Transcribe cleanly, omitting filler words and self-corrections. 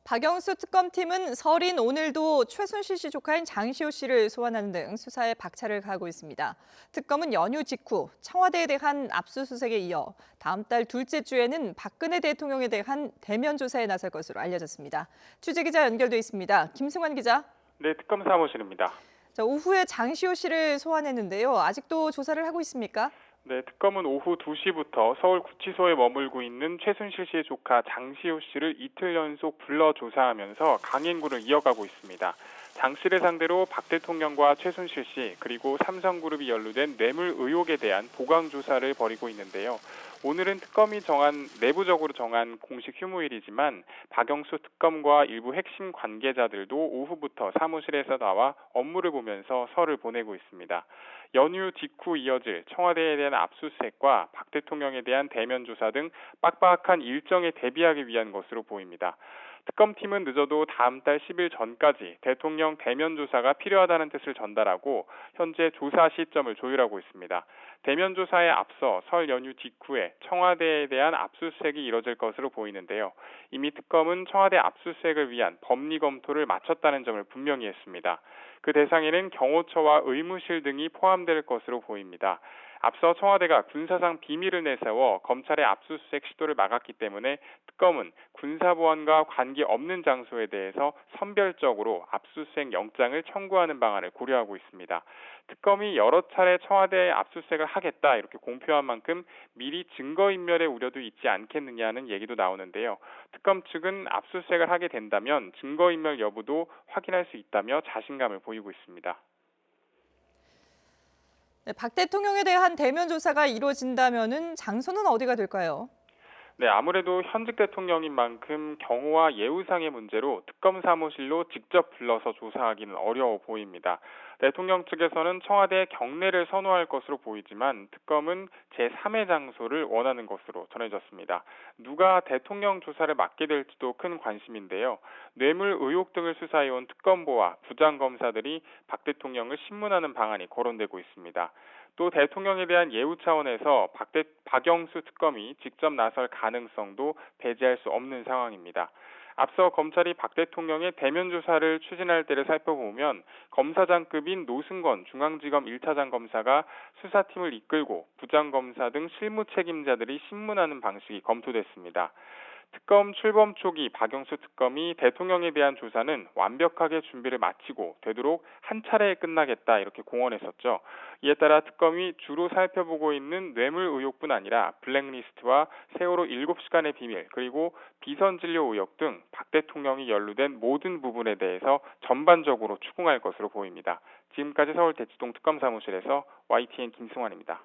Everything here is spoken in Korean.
박영수 특검팀은 설인 오늘도 최순실 씨 조카인 장시호 씨를 소환하는 등 수사에 박차를 가하고 있습니다. 특검은 연휴 직후 청와대에 대한 압수수색에 이어 다음 달 둘째 주에는 박근혜 대통령에 대한 대면 조사에 나설 것으로 알려졌습니다. 취재기자 연결돼 있습니다. 김승환 기자. 네, 특검 사무실입니다. 오후에 장시호 씨를 소환했는데요. 아직도 조사를 하고 있습니까? 네, 특검은 오후 2시부터 서울 구치소에 머물고 있는 최순실 씨의 조카 장시호 씨를 이틀 연속 불러 조사하면서 강행군을 이어가고 있습니다. 장 씨를 상대로 박 대통령과 최순실 씨 그리고 삼성그룹이 연루된 뇌물 의혹에 대한 보강 조사를 벌이고 있는데요. 오늘은 특검이 내부적으로 정한 공식 휴무일이지만 박영수 특검과 일부 핵심 관계자들도 오후부터 사무실에서 나와 업무를 보면서 설을 보내고 있습니다. 연휴 직후 이어질 청와대에 대한 압수수색과 박 대통령에 대한 대면 조사 등 빡빡한 일정에 대비하기 위한 것으로 보입니다. 특검팀은 늦어도 다음 달 10일 전까지 대통령 대면 조사가 필요하다는 뜻을 전달하고 현재 조사 시점을 조율하고 있습니다. 대면 조사에 앞서 설 연휴 직후에 청와대에 대한 압수수색이 이뤄질 것으로 보이는데요. 이미 특검은 청와대 압수수색을 위한 법리 검토를 마쳤다는 점을 분명히 했습니다. 그 대상에는 경호처와 의무실 등이 포함될 것으로 보입니다. 앞서 청와대가 군사상 비밀을 내세워 검찰의 압수수색 시도를 막았기 때문에 특검은 군사보안과 관계없는 장소에 대해서 선별적으로 압수수색 영장을 청구하는 방안을 고려하고 있습니다. 특검이 여러 차례 청와대에 압수수색을 하겠다 이렇게 공표한 만큼 미리 증거인멸의 우려도 있지 않겠느냐는 얘기도 나오는데요. 특검 측은 압수수색을 하게 된다면 증거인멸 여부도 확인할 수 있다며 자신감을 보이고 있습니다. 네, 박 대통령에 대한 대면 조사가 이루어진다면은 장소는 어디가 될까요? 네, 아무래도 현직 대통령인 만큼 경호와 예우상의 문제로 특검 사무실로 직접 불러서 조사하기는 어려워 보입니다. 대통령 측에서는 청와대 경내를 선호할 것으로 보이지만 특검은 제3의 장소를 원하는 것으로 전해졌습니다. 누가 대통령 조사를 맡게 될지도 큰 관심인데요. 뇌물 의혹 등을 수사해온 특검보와 부장검사들이 박 대통령을 신문하는 방안이 거론되고 있습니다. 또 대통령에 대한 예우 차원에서 박영수 특검이 직접 나설 가능성도 배제할 수 없는 상황입니다. 앞서 검찰이 박 대통령의 대면 조사를 추진할 때를 살펴보면 검사장급인 노승건 중앙지검 1차장 검사가 수사팀을 이끌고 부장검사 등 실무 책임자들이 신문하는 방식이 검토됐습니다. 특검 출범 초기 박영수 특검이 대통령에 대한 조사는 완벽하게 준비를 마치고 되도록 한 차례에 끝나겠다 이렇게 공언했었죠. 이에 따라 특검이 주로 살펴보고 있는 뇌물 의혹뿐 아니라 블랙리스트와 세월호 7시간의 비밀 그리고 비선 진료 의혹 등 박 대통령이 연루된 모든 부분에 대해서 전반적으로 추궁할 것으로 보입니다. 지금까지 서울 대치동 특검사무실에서 YTN 김승환입니다.